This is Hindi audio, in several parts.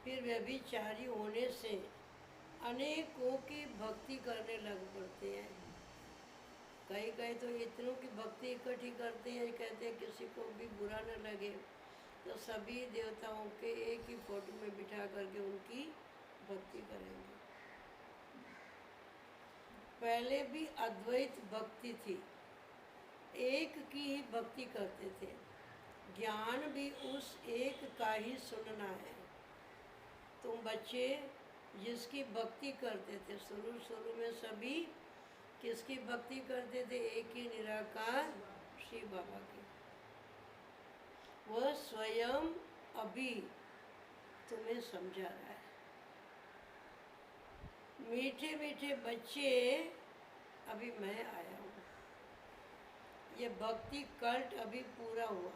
फिर व्यभिचारी होने से अनेकों की भक्ति करने लग पड़ते हैं। कई कई तो इतनों की भक्ति इकट्ठी करते हैं, कहते हैं किसी को भी बुरा न लगे तो सभी देवताओं के एक ही फोटो में बिठा करके उनकी भक्ति करेंगे। पहले भी अद्वैत भक्ति थी, एक की ही भक्ति करते थे। ज्ञान भी उस एक का ही सुनना है। तुम बच्चे जिसकी भक्ति करते थे, शुरू में सभी किसकी भक्ति करते थे? एक ही निराकार शिव बाबा की। वह स्वयं अभी तुम्हें समझा रहा है। मीठे मीठे बच्चे, अभी मैं आया हूँ। ये भक्ति कल्ट अभी पूरा हुआ।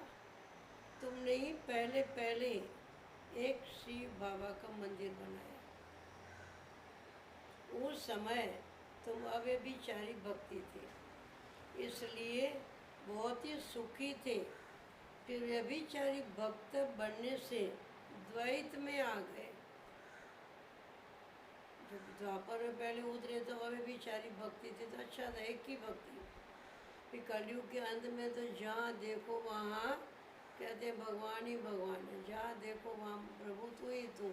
तुमने ही पहले पहले एक शिव बाबा का मंदिर बनाया। उस समय तुम अव्यभिचारी भक्ति थे, इसलिए बहुत ही सुखी थे। फिर व्यभिचारी भक्त बनने से द्वैत में आ गए। जब द्वापर में पहले उतरे तो अव्यभिचारी भक्ति थी, तो अच्छा था, एक ही भक्ति। फिर कलयुग के अंत में तो जहाँ देखो वहाँ कहते हैं भगवान ही भगवान है, जहाँ देखो वहाँ प्रभु तू ही तू।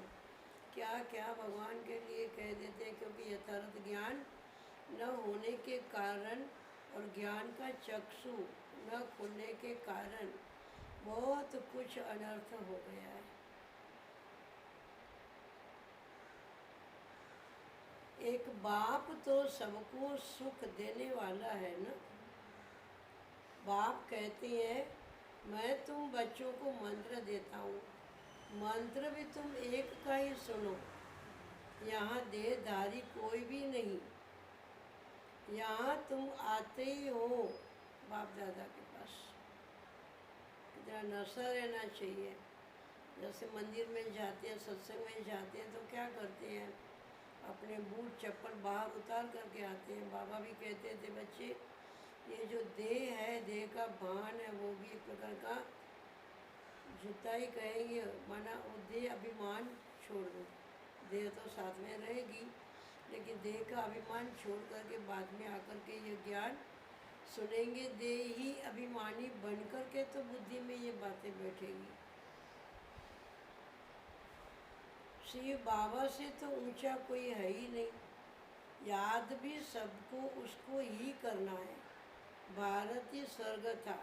क्या क्या भगवान के लिए कह देते हैं, क्योंकि यथार्थ ज्ञान न होने के कारण और ज्ञान का चक्षु न खुलने के कारण बहुत कुछ अनर्थ हो गया है। एक बाप तो सबको सुख देने वाला है ना। बाप कहते हैं मैं तुम बच्चों को मंत्र देता हूँ, मंत्र भी तुम एक का ही सुनो। यहाँ देहधारी कोई भी नहीं, यहाँ तुम आते ही हो बाप दादा के पास। इतना नशा रहना चाहिए। जैसे मंदिर में जाते हैं, सत्संग में जाते हैं, तो क्या करते हैं, अपने बूट चप्पल बाहर उतार करके आते हैं। बाबा भी कहते थे बच्चे, ये जो देह है, देह का भान है, वो भी एक प्रकार का जूता ही कहेंगे, माना वो देह अभिमान छोड़ दो। देह तो साथ में रहेगी, लेकिन देह का अभिमान छोड़ करके बाद में आकर के ये ज्ञान सुनेंगे। देह ही अभिमानी बन करके तो बुद्धि में ये बातें बैठेगी। शिव बाबा से तो ऊंचा कोई है ही नहीं। याद भी सबको उसको ही करना है। भारत ही स्वर्ग था,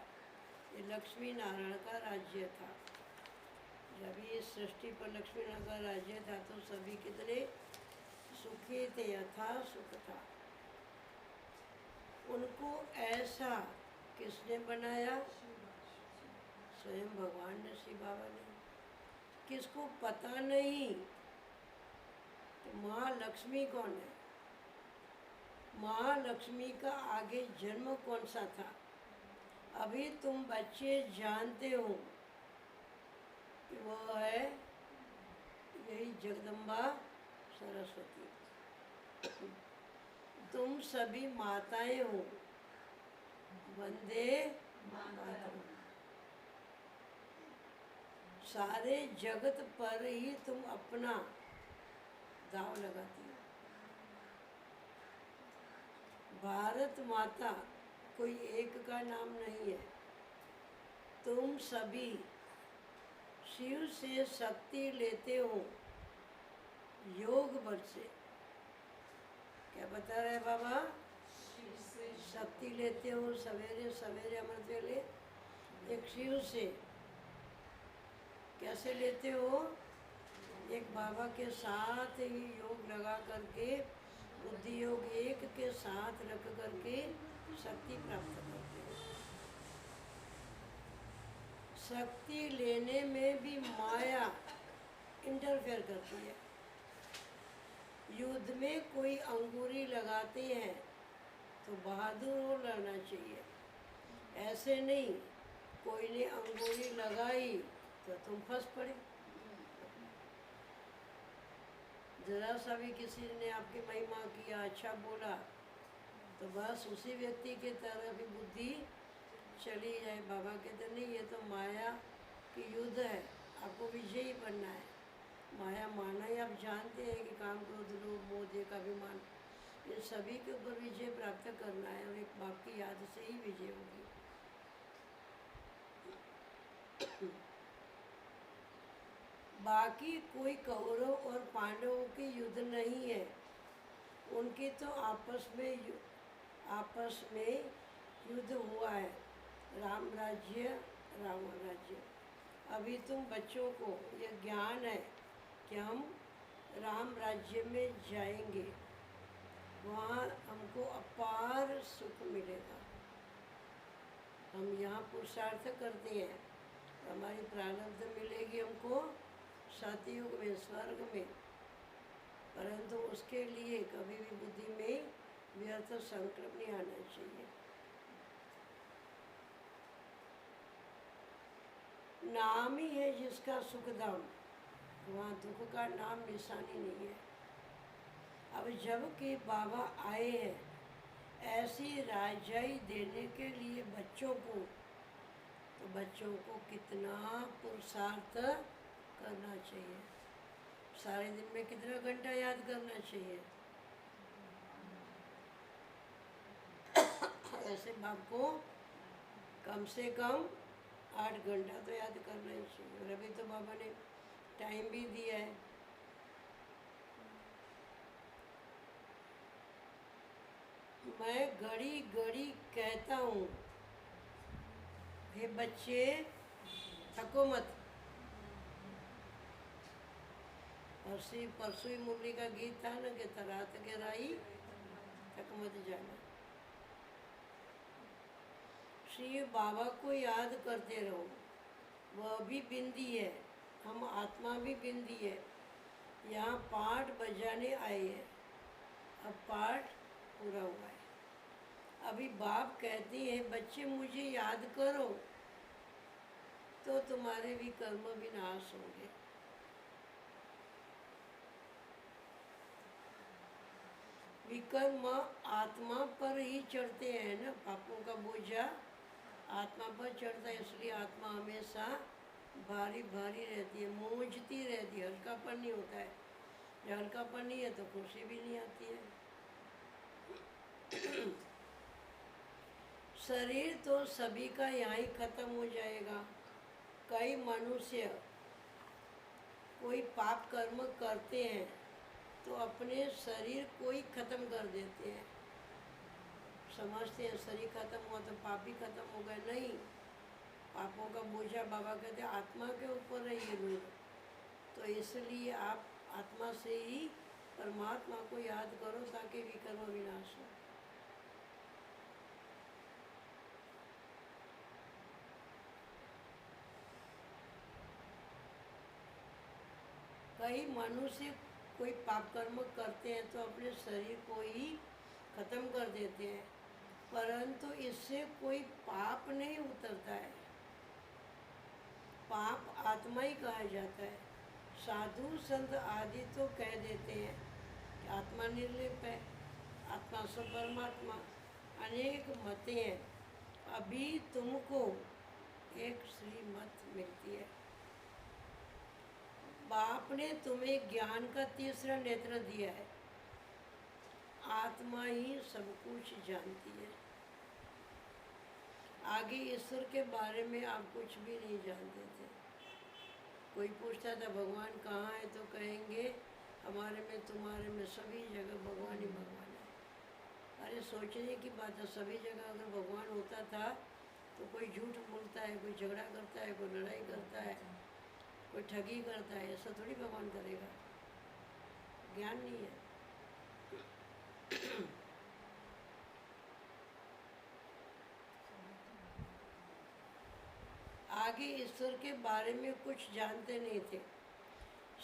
ये लक्ष्मी नारायण का राज्य था। जब ये सृष्टि पर लक्ष्मी नारायण का राज्य था तो सभी कितने सुखी थे, यथा सुख था। उनको ऐसा किसने बनाया? स्वयं भगवान ने, शिव बाबा ने। किसको पता नहीं कि महालक्ष्मी कौन है। महालक्ष्मी का आगे जन्म कौन सा था? अभी तुम बच्चे जानते हो कि वो है यही जगदम्बा सरस्वती। तुम सभी माताएं हो, वंदे मातरम। सारे जगत पर ही तुम अपना दाव लगाती हो। भारत माता कोई एक का नाम नहीं है। तुम सभी शिव से शक्ति लेते हो, योग बल से। क्या बता रहे बाबा? शक्ति लेते हो सवेरे सवेरे अमृत वेले, एक शिव से। कैसे लेते हो? एक बाबा के साथ ही योग लगा करके, बुद्धि योग एक के साथ रख करके शक्ति प्राप्त करते हो। शक्ति लेने में भी माया इंटरफेयर करती है। युद्ध में कोई अंगूरी लगाते हैं तो बहादुर हो लड़ना चाहिए। ऐसे नहीं, कोई ने अंगूरी लगाई तो तुम फंस पड़े। जरा सा भी किसी ने आपकी महिमा किया, अच्छा बोला, तो बस उसी व्यक्ति के तरफ ही बुद्धि चली जाए। बाबा कहते नहीं, ये तो माया की युद्ध है, आपको विजयी बनना है। माया माना ही आप जानते हैं कि काम, क्रोध, लोभ, मोह, देह का अभिमान, इन सभी के ऊपर विजय प्राप्त करना है और एक बाप की याद से ही विजय होगी। बाकी कोई कौरव और पांडवों के युद्ध नहीं है, उनके तो आपस में युद्ध हुआ है, राम राज्य रावण राज्य। अभी तुम बच्चों को यह ज्ञान है कि हम राम राज्य में जाएंगे, वहाँ हमको अपार सुख मिलेगा। हम यहाँ पुरुषार्थ करते हैं, हमारी प्रारब्ध मिलेगी हमको सतयुग में, स्वर्ग में, परंतु उसके लिए कभी भी बुद्धि में व्यर्थ संकल्प नहीं आना चाहिए। नाम ही है जिसका सुखधाम, वहाँ दुख का नाम निशानी नहीं है। अब जब कि बाबा आए हैं ऐसी राजाई देने के लिए बच्चों को, तो बच्चों को कितना पुरुषार्थ करना चाहिए। सारे दिन में कितना घंटा याद करना चाहिए। ऐसे बाप को कम से कम 8 घंटा तो याद करना ही चाहिए। और अभी तो बाबा ने टाइम भी दिया है। मैं घड़ी घड़ी कहता हूँ, हे बच्चे थको मत। परसों ही मुरली का गीत था ना कि रात गहराई थक मत जाना। श्री बाबा को याद करते रहो, वह भी बिंदी है, हम आत्मा भी बिंदी है। यहाँ पाठ बजाने आए हैं, अब पाठ पूरा हुआ है। अभी बाप कहते हैं बच्चे मुझे याद करो, तो तुम्हारे भी कर्म विनाश होंगे। विकर्म आत्मा पर ही चढ़ते हैं ना, पापों का बोझा आत्मा पर चढ़ता है, इसलिए आत्मा हमेशा भारी भारी रहती है, मूंझती रहती है, हल्कापन नहीं होता है। जब हल्कापन नहीं है तो खुशी भी नहीं आती है। शरीर तो सभी का यहाँ ही खत्म हो जाएगा। कई मनुष्य कोई पाप कर्म करते हैं तो अपने शरीर को ही खत्म कर देते हैं। समझते हैं शरीर खत्म हुआ तो पाप भी खत्म हो गए। नहीं, पापों का बोझा बाबा कहते हैं आत्मा के ऊपर है ये लोग। तो इसलिए आप आत्मा से ही परमात्मा को याद करो ताकि विकर्म विनाश हो। कई मनुष्य कोई पाप कर्म करते हैं तो अपने शरीर को ही खत्म कर देते हैं, परंतु इससे कोई पाप नहीं उतरता है। पाप आत्मा ही कहा जाता है। साधु संत आदि तो कह देते हैं कि आत्मा निर्लिप है, आत्मा से परमात्मा, अनेक मतें हैं। अभी तुमको एक श्रीमत मिलती है। बाप ने तुम्हें ज्ञान का तीसरा नेत्र दिया है। आत्मा ही सब कुछ जानती है। आगे ईश्वर के बारे में आप कुछ भी नहीं जानते थे। कोई पूछता था भगवान कहाँ है तो कहेंगे हमारे में तुम्हारे में सभी जगह भगवान ही भगवान है। अरे सोचने की बात है, सभी जगह अगर भगवान होता था तो कोई झूठ बोलता है, कोई झगड़ा करता है, कोई लड़ाई करता है, कोई ठगी करता है, ऐसा थोड़ी भगवान करेगा। ज्ञान नहीं है। आगे ईश्वर के बारे में कुछ जानते नहीं थे।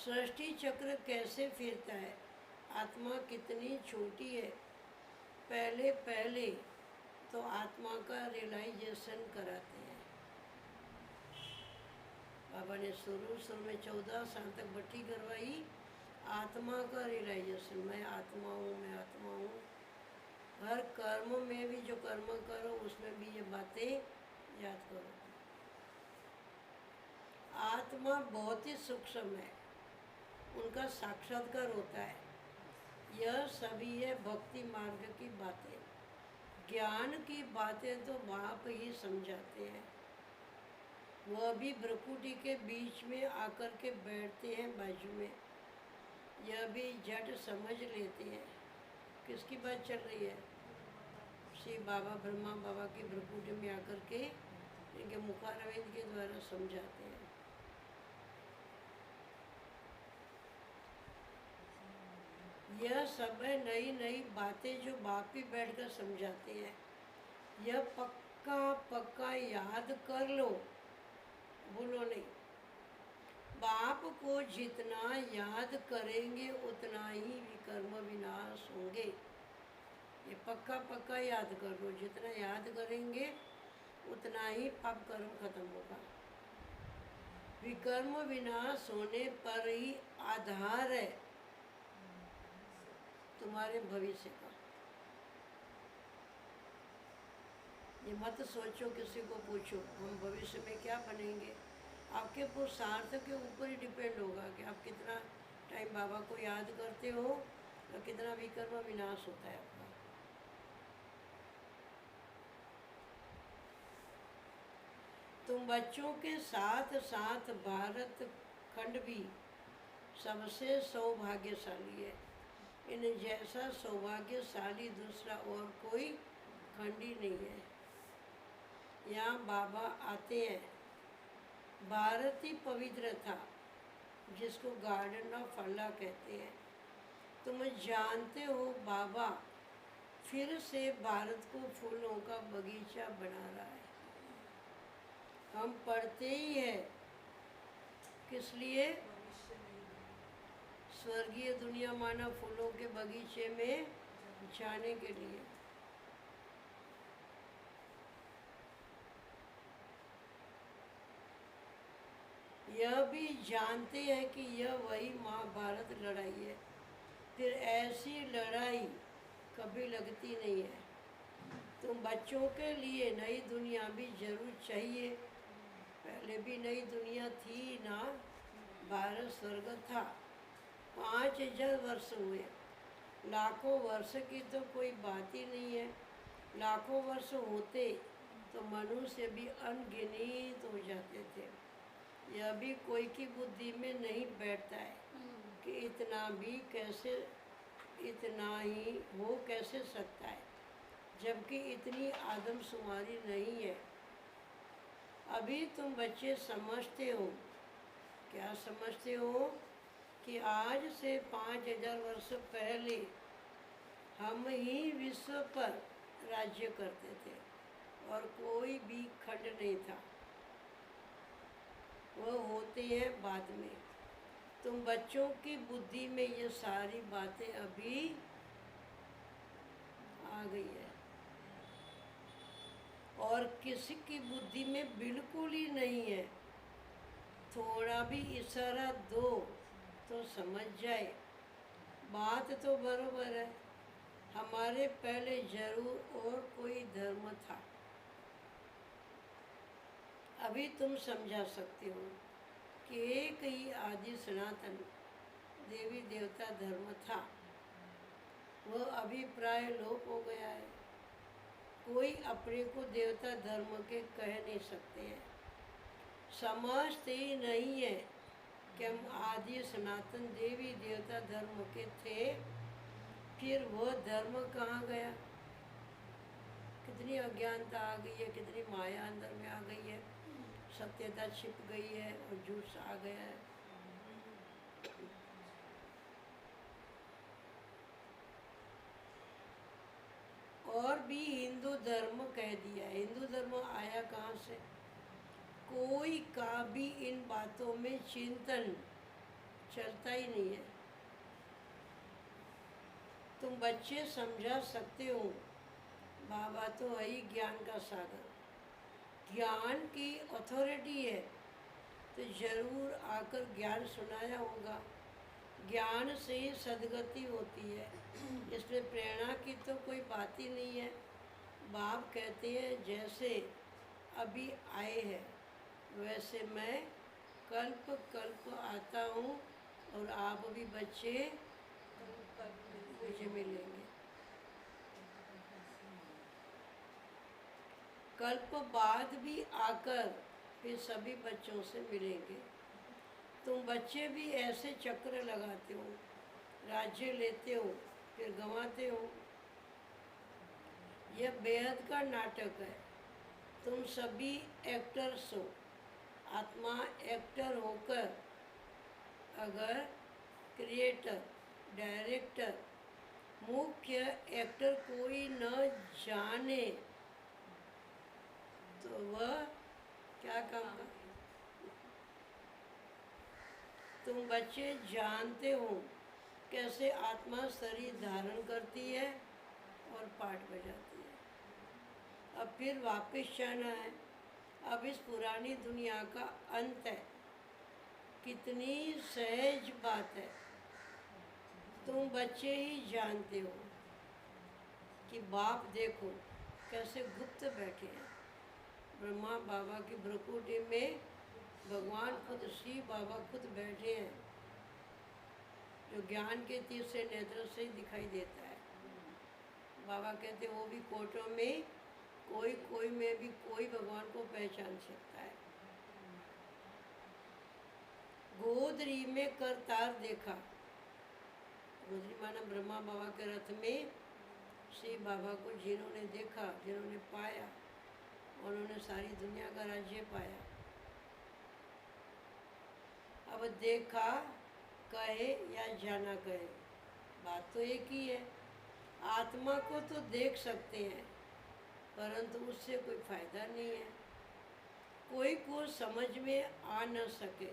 सृष्टि चक्र कैसे फिरता है, आत्मा कितनी छोटी है, पहले पहले तो आत्मा का रियलाइजेशन कराते हैं। बाबा ने शुरू में 14 साल तक भट्टी करवाई, आत्मा का रियलाइजेशन, मैं आत्मा हूँ, मैं आत्मा हूँ। हर कर्म में भी जो कर्म करो उसमें भी ये बातें याद करो। आत्मा बहुत ही सूक्ष्म है, उनका साक्षात्कार होता है। यह सभी है भक्ति मार्ग की बातें। ज्ञान की बातें तो बाप ही समझाते हैं। वह भी भ्रकुटी के बीच में आकर के बैठते हैं बाजू में। यह भी झट समझ लेते हैं किसकी बात चल रही है। श्री बाबा ब्रह्मा बाबा की भ्रकुटी में आकर के इनके मुखारविंद के द्वारा समझाते हैं। यह सब है नई नई बातें जो बाप ही बैठकर समझाते हैं। यह पक्का पक्का याद कर लो, भूलो नहीं। बाप को जितना याद करेंगे उतना ही विकर्म विनाश होंगे। ये पक्का पक्का याद कर लो, जितना याद करेंगे उतना ही पाप कर्म खत्म होगा। विकर्म विनाश होने पर ही आधार है तुम्हारे भविष्य का। ये मत सोचो किसी को पूछो हम भविष्य में क्या बनेंगे। आपके पुरुषार्थ के ऊपर ही डिपेंड होगा कि आप कितना टाइम बाबा को याद करते हो और कितना विकर्म विनाश होता है आपका। तुम बच्चों के साथ साथ भारत खंड भी सबसे सौभाग्यशाली है। इन जैसा सौभाग्यशाली दूसरा और कोई खंड ही नहीं है। यहाँ बाबा आते हैं। भारत ही पवित्र था, जिसको गार्डन ऑफ अल्लाह कहते हैं। तुम जानते हो बाबा फिर से भारत को फूलों का बगीचा बना रहा है। हम पढ़ते ही हैं किस लिए? स्वर्गीय दुनिया माना फूलों के बगीचे में जाने के लिए। यह भी जानते हैं कि यह वही महाभारत लड़ाई है। फिर ऐसी लड़ाई कभी लगती नहीं है। तुम बच्चों के लिए नई दुनिया भी जरूर चाहिए। पहले भी नई दुनिया थी ना, भारत स्वर्ग था। 5000 वर्ष हुए। लाखों वर्ष की तो कोई बात ही नहीं है। लाखों वर्ष होते तो मनुष्य भी अनगिनत हो जाते थे। यह भी कोई की बुद्धि में नहीं बैठता है कि इतना भी कैसे, इतना ही हो कैसे सकता है, जबकि इतनी आदमशुमारी नहीं है। अभी तुम बच्चे समझते हो, क्या समझते हो कि आज से 5000 वर्ष पहले हम ही विश्व पर राज्य करते थे और कोई भी खंड नहीं था। वह होते हैं बाद में। तुम बच्चों की बुद्धि में ये सारी बातें अभी आ गई है और किसी की बुद्धि में बिल्कुल ही नहीं है। थोड़ा भी इशारा दो तो समझ जाए। बात तो बरोबर है। हमारे पहले जरूर और कोई धर्म था। अभी तुम समझा सकते हो कि एक ही आदि सनातन देवी देवता धर्म था। वह अभी प्राय लोप हो गया है। कोई अपने को देवता धर्म के कह नहीं सकते हैं। समझते ही नहीं है कि हम आदि सनातन देवी देवता धर्म के थे। फिर वह धर्म कहाँ गया? कितनी अज्ञानता आ गई है, कितनी माया अंदर में आ गई है। सत्यता छिप गई है और झूठ आ गया है। और भी हिंदू धर्म कह दिया। हिंदू धर्म आया कहाँ से? कोई का भी इन बातों में चिंतन चलता ही नहीं है। तुम बच्चे समझा सकते हो, बाबा तो है ही ज्ञान का सागर। ज्ञान की अथॉरिटी है तो जरूर आकर ज्ञान सुनाया होगा। ज्ञान से ही सदगति होती है। इसमें प्रेरणा की तो कोई बात ही नहीं है। बाप कहते हैं जैसे अभी आए हैं वैसे मैं कल्प कल्प आता हूँ और आप भी बच्चे मुझे मिलेंगे। कल्प बाद भी आकर फिर सभी बच्चों से मिलेंगे। तुम बच्चे भी ऐसे चक्र लगाते हो, राज्य लेते हो, फिर गंवाते हो। यह बेहद का नाटक है। तुम सभी एक्टर्स हो। आत्मा एक्टर होकर अगर क्रिएटर, डायरेक्टर, मुख्य एक्टर कोई न जाने तो वह क्या काम का? तुम बच्चे जानते हो कैसे आत्मा शरीर धारण करती है और पाठ बजाती है। अब फिर वापस जाना है। अब इस पुरानी दुनिया का अंत है। कितनी सहज बात है। तुम बच्चे ही जानते हो कि बाप देखो कैसे गुप्त बैठे हैं। ब्रह्मा बाबा की भ्रकुटी में भगवान खुद शिव बाबा खुद बैठे हैं, जो ज्ञान के तीसरे नेत्र से ही दिखाई देता है। बाबा कहते वो भी कोटों में कोई में भी कोई भगवान को पहचान सकता है। गोदरी में करतार देखा। गोदरी माना ब्रह्मा बाबा के रथ में शिव बाबा को जिन्होंने देखा, जिन्होंने पाया, उन्होंने सारी दुनिया का राज्य पाया। अब देखा कहे या जाना कहे, बात तो एक ही है। आत्मा को तो देख सकते हैं, परंतु उससे कोई फायदा नहीं है। कोई को समझ में आ न सके।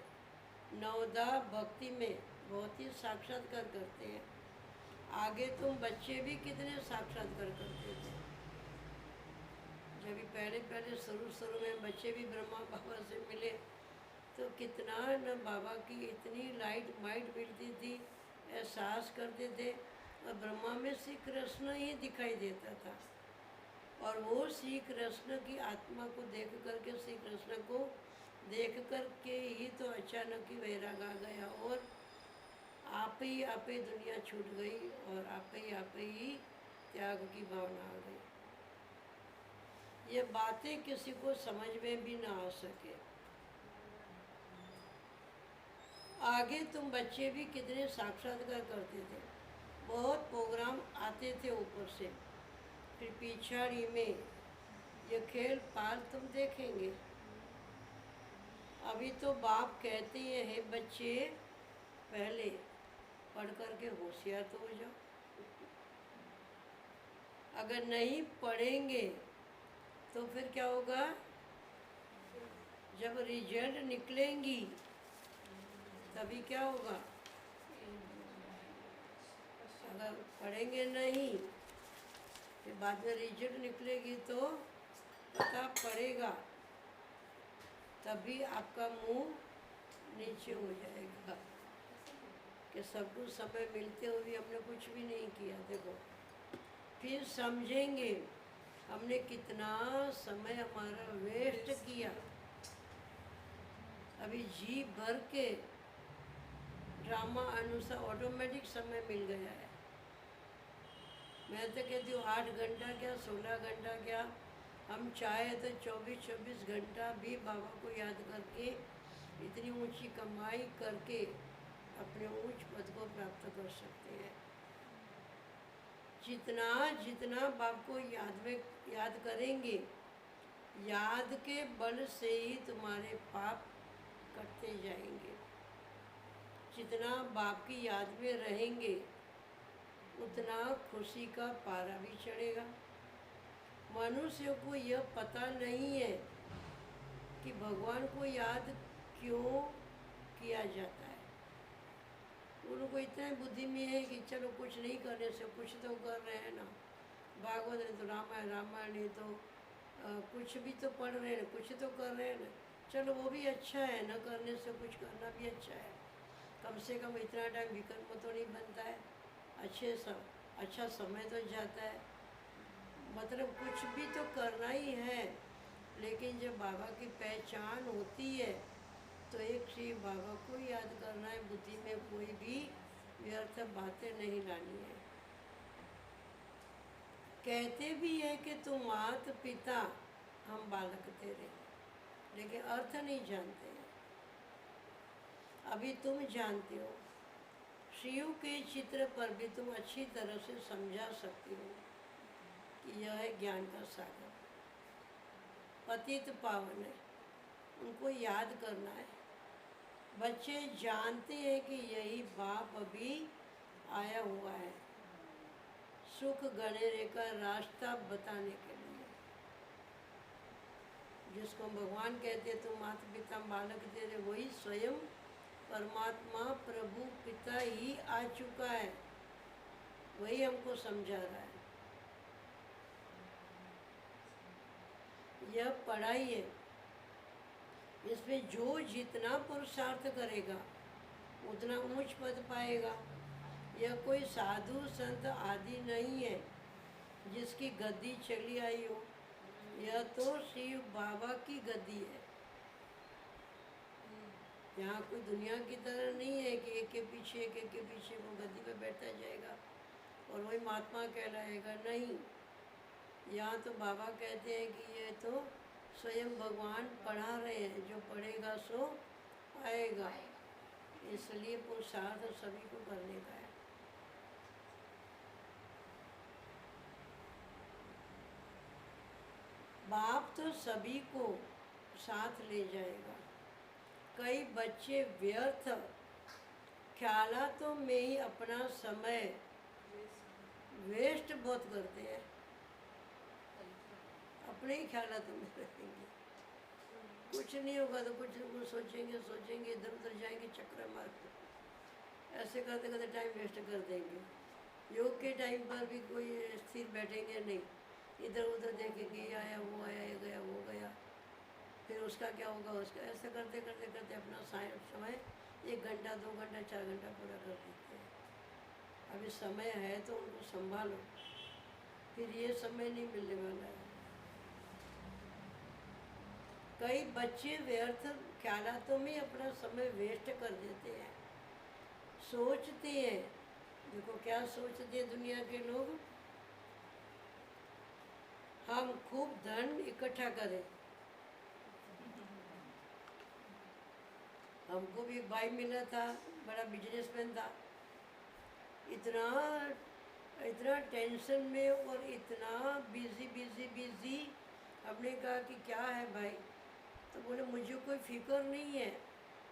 नवदा भक्ति में बहुत ही साक्षात्कार करते हैं। आगे तुम बच्चे भी कितने साक्षात्कार करते थे। जब पहले शुरू में बच्चे भी ब्रह्मा बाबा से मिले तो कितना न बाबा की इतनी लाइट माइट मिलती थी, एहसास करते थे। और ब्रह्मा में श्री कृष्ण ही दिखाई देता था। और वो श्री कृष्ण की आत्मा को देख करके, श्री कृष्ण को देख कर के ही तो अचानक ही वैराग आ गया और आप ही दुनिया छूट गई और आप ही त्याग की भावना आ गई। ये बातें किसी को समझ में भी ना आ सके। आगे तुम बच्चे भी कितने साक्षात्कार करते थे। बहुत प्रोग्राम आते थे ऊपर से, फिर पिछाड़ी में ये खेल पाल तुम देखेंगे। अभी तो बाप कहते हैं बच्चे पहले पढ़ करके होशियार तो हो जाओ। अगर नहीं पढ़ेंगे तो फिर क्या होगा? जब रिजल्ट निकलेंगी तभी क्या होगा? अगर पढ़ेंगे नहीं फिर बाद में रिजल्ट निकलेगी तो पता पड़ेगा, तभी आपका मुंह नीचे हो जाएगा कि सब कुछ समय मिलते हुए भी हमने कुछ भी नहीं किया। देखो फिर समझेंगे हमने कितना समय हमारा वेस्ट किया। अभी जी भर के ड्रामा अनुसार ऑटोमेटिक समय मिल गया है। मैं तो कहती हूँ 8 घंटा क्या 16 घंटा क्या, हम चाहे तो 24 घंटा भी बाबा को याद करके इतनी ऊंची कमाई करके अपने ऊंच पद को प्राप्त कर सकते हैं। जितना बाप को याद करेंगे, याद के बल से ही तुम्हारे पाप कटते जाएंगे। जितना बाप की याद में रहेंगे उतना खुशी का पारा भी चढ़ेगा। मनुष्य को यह पता नहीं है कि भगवान को याद क्यों किया जाता है। उनको इतना बुद्धि में है कि चलो कुछ नहीं करने से कुछ तो कर रहे हैं ना, भागवत नहीं तो रामायण नहीं तो कुछ भी तो पढ़ रहे हैं, कुछ तो कर रहे हैं ना, चलो वो भी अच्छा है, न करने से कुछ करना भी अच्छा है। कम से कम इतना टाइम विकल्प तो नहीं बनता है, अच्छा समय तो जाता है। मतलब कुछ भी तो करना ही है। लेकिन जब बाबा की पहचान होती है तो एक श्री बाबा को याद करना है, बुद्धि में कोई भी व्यर्थ बातें नहीं लानी है। कहते भी है कि तुम माता पिता हम बालक तेरे, लेकिन अर्थ नहीं जानते हैं। अभी तुम जानते हो, शिव के चित्र पर भी तुम अच्छी तरह से समझा सकती हो कि यह है ज्ञान का सागर, पतित पावन है, उनको याद करना है। बच्चे जानते हैं कि यही बाप अभी आया हुआ है सुख गणेरे का रास्ता बताने के लिए, जिसको भगवान कहते हैं तुम माता पिता बालक तेरे, वही स्वयं परमात्मा प्रभु पिता ही आ चुका है, वही हमको समझा रहा है। यह पढ़ाई है, इसमें जो जितना पुरुषार्थ करेगा उतना ऊंच पद पाएगा। यह कोई साधु संत आदि नहीं है जिसकी गद्दी चली आई हो, यह तो शिव बाबा की गद्दी है। यहाँ कोई दुनिया की तरह नहीं है कि एक के पीछे वो गद्दी पे बैठा जाएगा और वही महात्मा कहलाएगा, नहीं। यहाँ तो बाबा कहते हैं कि ये तो स्वयं भगवान पढ़ा रहे हैं, जो पढ़ेगा सो पाएगा, इसलिए पुरुषार्थ सभी को करने का है। बाप तो सभी को साथ ले जाएगा। कई बच्चे व्यर्थ ख्यालातों में ही अपना समय वेस्ट बहुत करते हैं, अपने ही ख्यालातों में रहेंगे। कुछ नहीं होगा तो कुछ सोचेंगे, इधर उधर जाएंगे, चक्कर मार के ऐसे करते करते टाइम वेस्ट कर देंगे। योग के टाइम पर भी कोई स्थिर बैठेंगे नहीं, इधर उधर देखेंगे, ये आया वो आया, ये गया वो गया, फिर उसका क्या होगा उसका, ऐसे करते करते करते अपना समय 1 घंटा 2 घंटा 4 घंटा पूरा कर देते हैं। अभी समय है तो उनको संभालो, फिर ये समय नहीं मिलने वाला है। कई बच्चे व्यर्थ ख्यालातों में अपना समय वेस्ट कर देते हैं। सोचते हैं, देखो क्या सोचते हैं दुनिया के लोग, हम खूब धन इकट्ठा करें। हमको भी एक भाई मिला था, बड़ा बिजनेसमैन था, इतना टेंशन में और इतना बिजी। हमने कहा कि क्या है भाई, तो बोले मुझे कोई फिक्र नहीं है,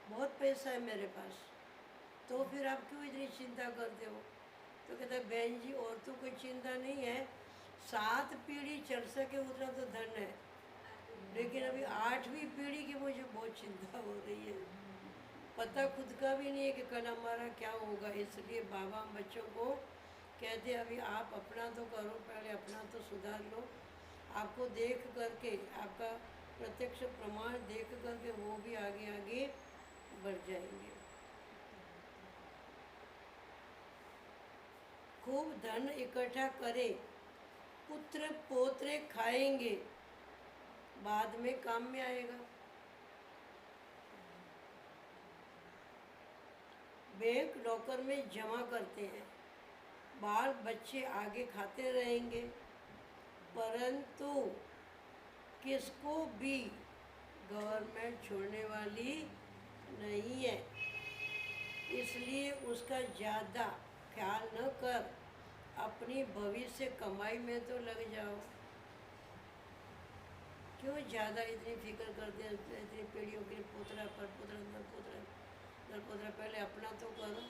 बहुत पैसा है मेरे पास, तो फिर आप क्यों इतनी चिंता करते हो? तो कहता है बहन जी और तो कोई चिंता नहीं है, 7 पीढ़ी चल सके उतना तो धन है, लेकिन अभी 8वीं पीढ़ी की मुझे बहुत चिंता हो रही है, पता खुद का भी नहीं है कि कल हमारा क्या होगा। इसलिए बाबा हम बच्चों को कहते अभी आप अपना तो करो, पहले अपना तो सुधार लो। आपको देख करके, आपका प्रत्यक्ष प्रमाण देख करके वो भी आगे आगे बढ़ जाएंगे। खूब धन इकट्ठा करें, पुत्र पोत्रे खाएंगे, बाद में काम में आएगा। बैंक लॉकर में जमा करते हैं, बाल बच्चे आगे खाते रहेंगे, परंतु किसको भी गवर्नमेंट छोड़ने वाली नहीं है, इसलिए उसका ज़्यादा ख्याल न कर अपनी भविष्य कमाई में तो लग जाओ। क्यों ज़्यादा इतनी फिक्र करते हैं, इतनी पीढ़ियों के लिए पोतरा पर पोतरा दर पोतरा, पहले अपना तो करो।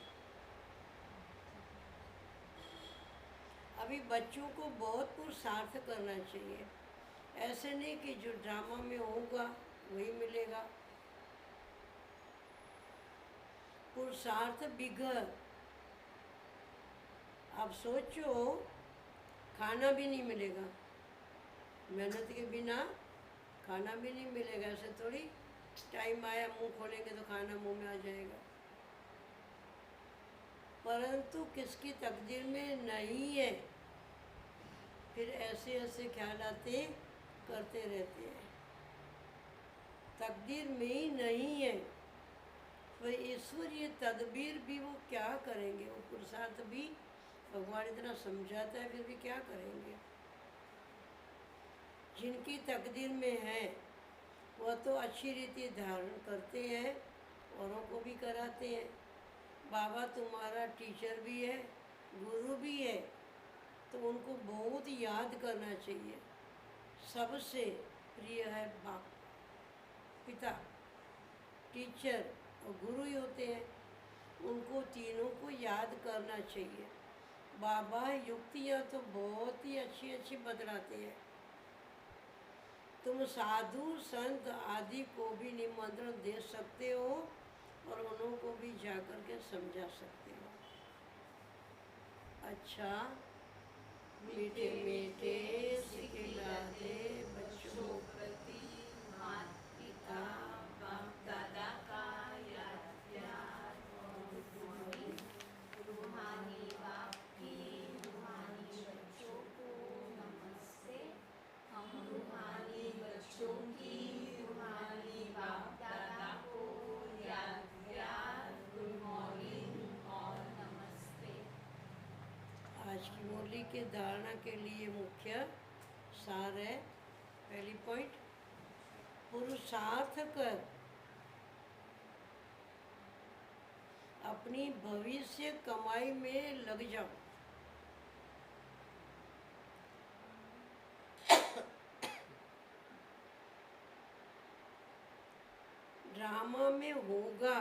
अभी बच्चों को बहुत पुरुषार्थ करना चाहिए, ऐसे नहीं कि जो ड्रामा में होगा वही मिलेगा। पुरुषार्थ बिगड़, अब सोचो खाना भी नहीं मिलेगा, मेहनत के बिना खाना भी नहीं मिलेगा। ऐसे थोड़ी टाइम आया मुंह खोलेंगे तो खाना मुंह में आ जाएगा, परंतु किसकी तकदीर में नहीं है, फिर ऐसे ऐसे ख्यालाते करते रहते हैं। तकदीर में ही नहीं है वह ईश्वरीय तदबीर भी वो क्या करेंगे, वो पुरुषार्थ भी भगवान इतना समझाता है फिर भी क्या करेंगे। जिनकी तकदीर में है वह तो अच्छी रीति धारण करते हैं, औरों को भी कराते हैं। बाबा तुम्हारा टीचर भी है, गुरु भी है, तो उनको बहुत याद करना चाहिए। सबसे प्रिय है बाप, पिता, टीचर और गुरु ही होते हैं, उनको तीनों को याद करना चाहिए। बाबा युक्तियाँ तो बहुत ही अच्छी अच्छी बतलाते हैं। तुम साधु संत आदि को भी निमंत्रण दे सकते हो और उन्हों को भी जाकर के समझा सकते हो। अच्छा, मीठे मीठे सिखलाते बच्चों प्रति माता पिता बाप दादा का याद प्यार और रूहानी बाप की रूहानी बच्चों को नमस्ते। हम रूहानी बच्चों की रूहानी बाप दादा को याद प्यार, गुड मॉर्निंग और नमस्ते। आज की मुरली के धारणा के लिए मुख्य सार है, पहली पॉइंट, पुरुषार्थ कर अपनी भविष्य कमाई में लग जाओ। ड्रामा में होगा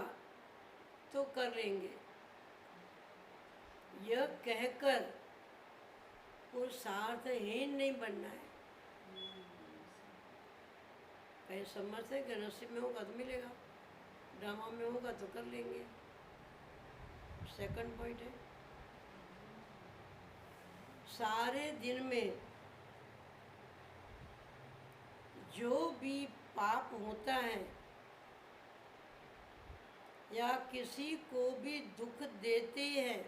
तो कर लेंगे, यह कहकर पुरुषार्थहीन नहीं बनना है। कहीं समझते हैं कि नसीब में होगा तो मिलेगा, ड्रामा में होगा तो कर लेंगे। सेकंड पॉइंट है, सारे दिन में जो भी पाप होता है या किसी को भी दुख देते हैं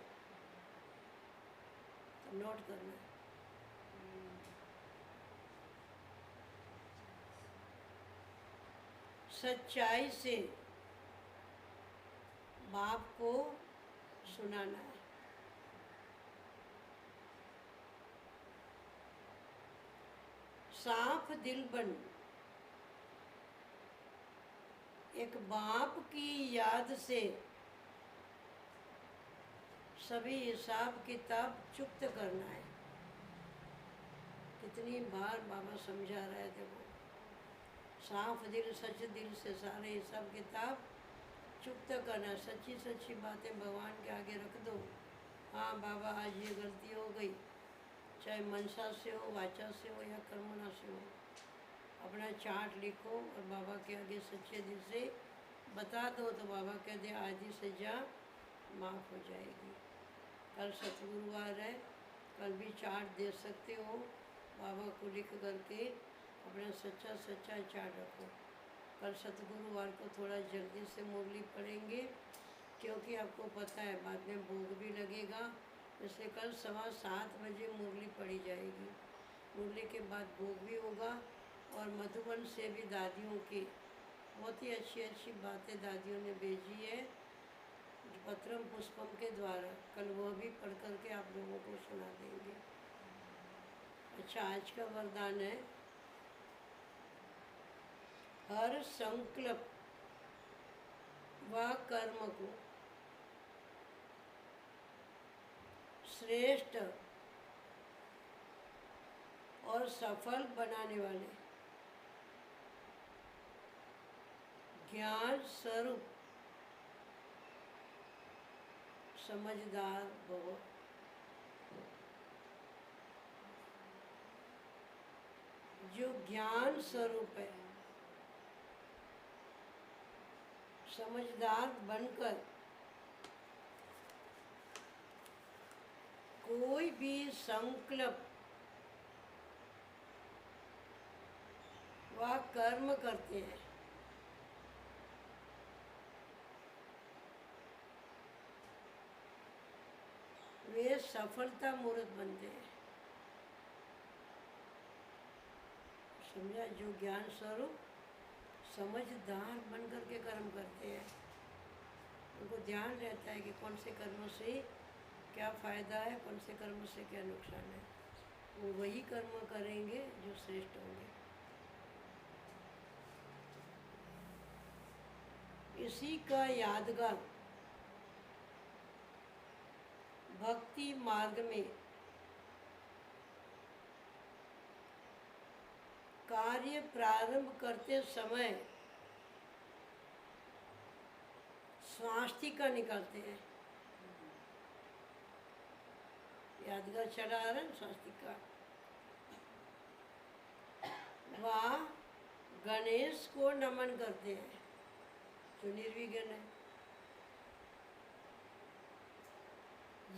तो नोट करना है। सच्चाई से बाप को सुनाना है। साफ दिल बन एक बाप की याद से सभी हिसाब किताब चुप्त करना है। कितनी बार बाबा समझा रहे थे वो, साफ दिल सच दिल से सारे हिसाब किताब चुप्त करना। सच्ची सच्ची बातें भगवान के आगे रख दो। हाँ बाबा आज ये गलती हो गई, चाहे मनसा से हो, वाचा से हो या कर्मणा से हो, अपना चार्ट लिखो और बाबा के आगे सच्चे दिल से बता दो तो बाबा कह दे आधी सजा माफ़ हो जाएगी। कल सतगुरुवार है, कल भी चार्ट दे सकते हो, बाबा को लिख करके अपना सच्चा सच्चा चार्ट रखो। कल सतगुरुवार को थोड़ा जल्दी से मुरली पढ़ेंगे क्योंकि आपको पता है बाद में भोग भी लगेगा, इसलिए कल 7:15 बजे मुरली पढ़ी जाएगी। मुरली के बाद भोग भी होगा और मधुबन से भी दादियों की बहुत ही अच्छी अच्छी बातें दादियों ने भेजी है पत्रम पुष्पम के द्वारा, कल वह भी पढ़ करके आप लोगों को सुना देंगे। अच्छा, आज का वरदान है, हर संकल्प व कर्म को श्रेष्ठ और सफल बनाने वाले ज्ञान स्वरूप समझदार भव। जो ज्ञान स्वरूप है, समझदार बनकर कोई भी संकल्प व कर्म करते हैं, वे सफलता मूर्त बनते हैं। समझा? जो ज्ञान स्वरूप समझदार बन करके कर्म करते हैं उनको ध्यान रहता है कि कौन से कर्म से क्या फ़ायदा है, कौन से कर्म से क्या नुकसान है। वो वही कर्म करेंगे जो श्रेष्ठ होंगे। इसी का यादगार भक्ति मार्ग में कार्य प्रारंभ करते समय स्वास्तिका निकालते हैं। यादगार चला आ रहा है स्वास्तिका। वह गणेश को नमन करते हैं जो निर्विघ्न है।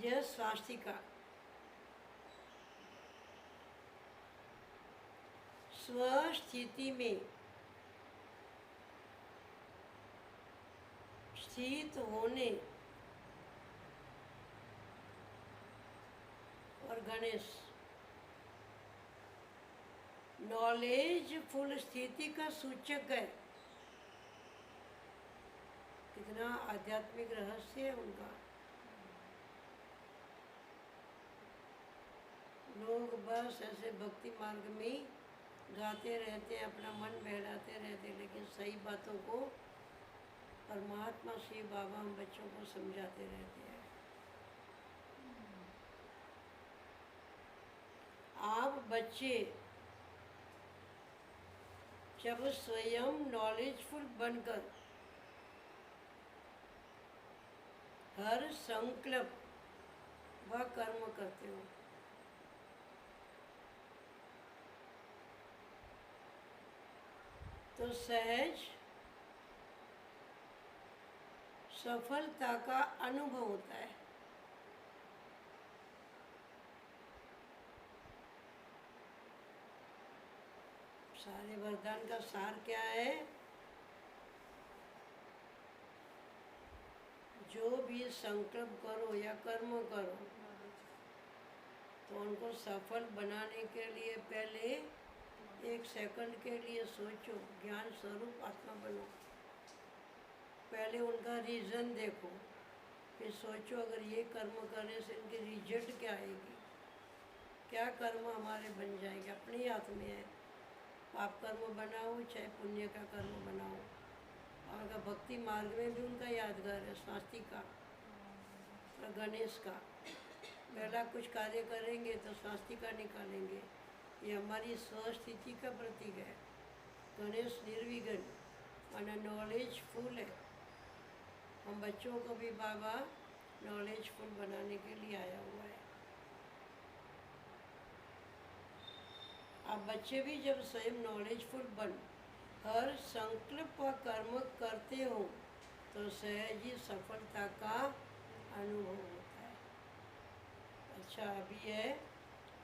यह स्वास्तिका स्वस्थिति में स्थित होने और गणेश नॉलेजफुल स्थिति का सूचक है। कितना आध्यात्मिक रहस्य है उनका। लोग बस ऐसे भक्ति मार्ग में गाते रहते हैं, अपना मन बहलाते रहते हैं, लेकिन सही बातों को परमात्मा श्री बाबा हम बच्चों को समझाते रहते हैं। आप बच्चे जब स्वयं नॉलेजफुल बनकर हर संकल्प व कर्म करते हो, तो सहज सफलता का अनुभव होता है। सारे वरदान का सार क्या है? जो भी संकल्प करो या कर्म करो, तो उनको सफल बनाने के लिए पहले 1 सेकंड के लिए सोचो, ज्ञान स्वरूप आत्मा बनो। पहले उनका रीज़न देखो, फिर सोचो अगर ये कर्म करने से इनकी रिजल्ट क्या आएगी, क्या कर्म हमारे बन जाएंगे। अपने ही हाथ में है। पाप कर्म बनाओ चाहे पुण्य का कर्म बनाओ। और का भक्ति मार्ग में भी उनका यादगार है स्वास्तिका और गणेश का। पहला कुछ कार्य करेंगे तो स्वास्तिका निकालेंगे, ये हमारी स्वस्थिति का प्रतीक है। गणेश निर्विघ्न और नॉलेजफुल है। हम बच्चों को भी बाबा नॉलेजफुल बनाने के लिए आया हुआ है। आप बच्चे भी जब स्वयं नॉलेजफुल बन हर संकल्प व कर्म करते हो, तो सहज ही सफलता का अनुभव होता है। अच्छा, अभी है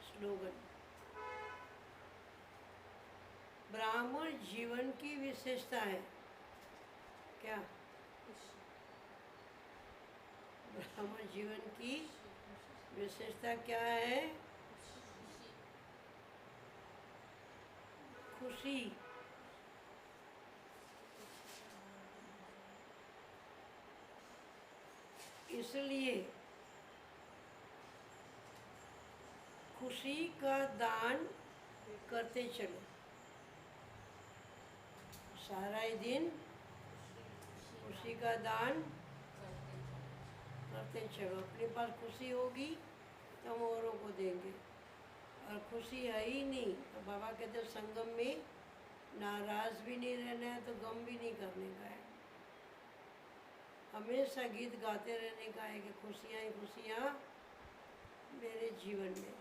स्लोगन। ब्राह्मण जीवन की विशेषता है क्या? ब्राह्मण जीवन की विशेषता क्या है? खुशी। इसलिए खुशी का दान करते चलो। सारा ही दिन खुशी का दान करते चलो। अपने पास खुशी होगी तो हम औरों को देंगे, और खुशी है ही नहीं तो बाबा कहते संगम में नाराज़ भी नहीं रहना है, तो गम भी नहीं करने का है। हमेशा गीत गाते रहने का है कि खुशियाँ ही खुशियाँ मेरे जीवन में।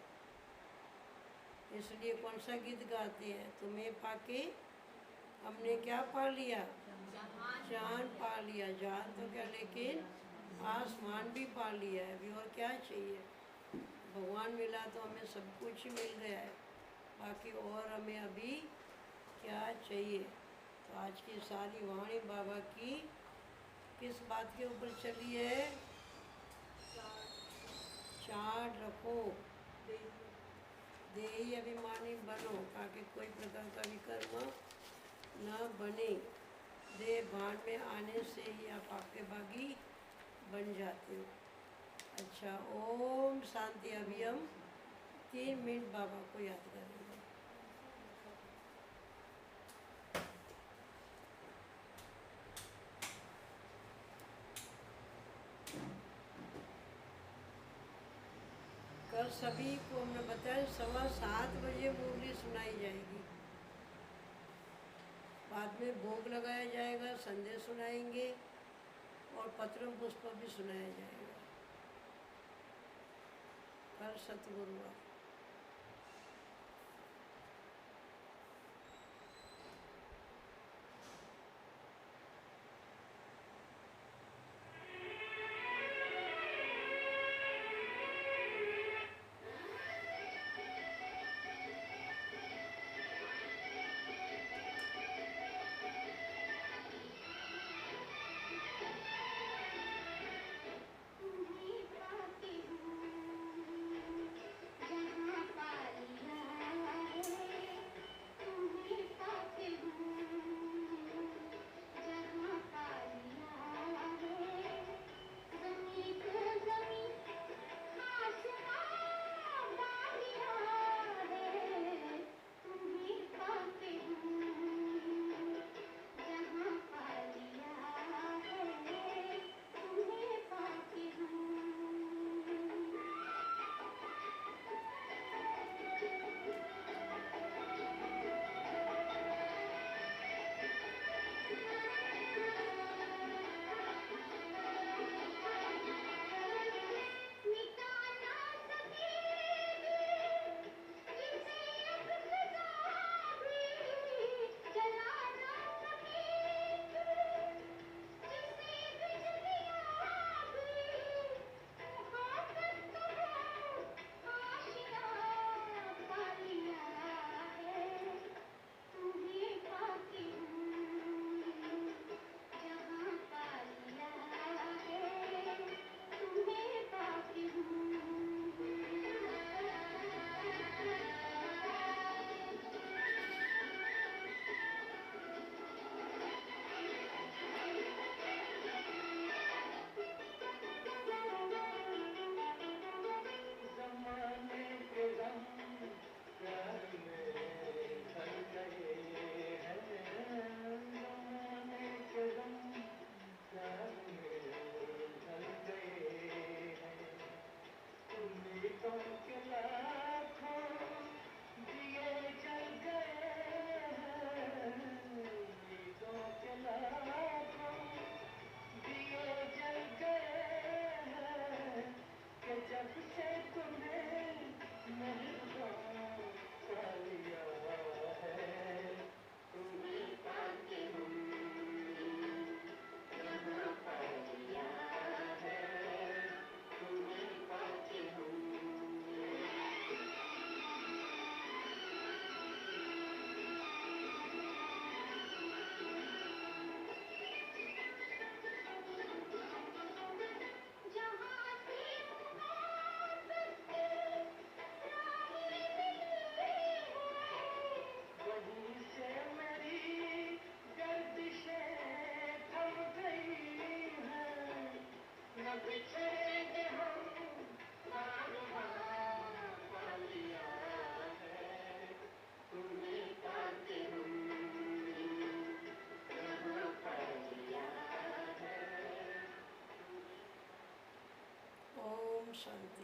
इसलिए कौन सा गीत गाते हैं? तुम्हें पाके हमने क्या पा लिया? जान पा लिया। जान तो क्या, लेकिन आसमान भी पा लिया है अभी, और क्या चाहिए? भगवान मिला तो हमें सब कुछ ही मिल गया है, बाकी और हमें अभी क्या चाहिए? तो आज की सारी वाणी बाबा की किस बात के ऊपर चली है? चार्ट रखो, देही अभिमानी बनो, ताकि कोई प्रकार का विकर्म न बने। देह भान में आने से ही आप आपके भागी बन जाते हो। अच्छा, ओम शांति। अभी हम 3 मिनट बाबा को याद करेंगे। कल सभी को हमने बताया 7:15 बजे मुरली सुनाई जाएगी। बाद में भोग लगाया जाएगा, संदेश सुनाएंगे और पत्रम पुष्प भी सुनाया जाएगा। कल सतगुरुवार। ओम शांति।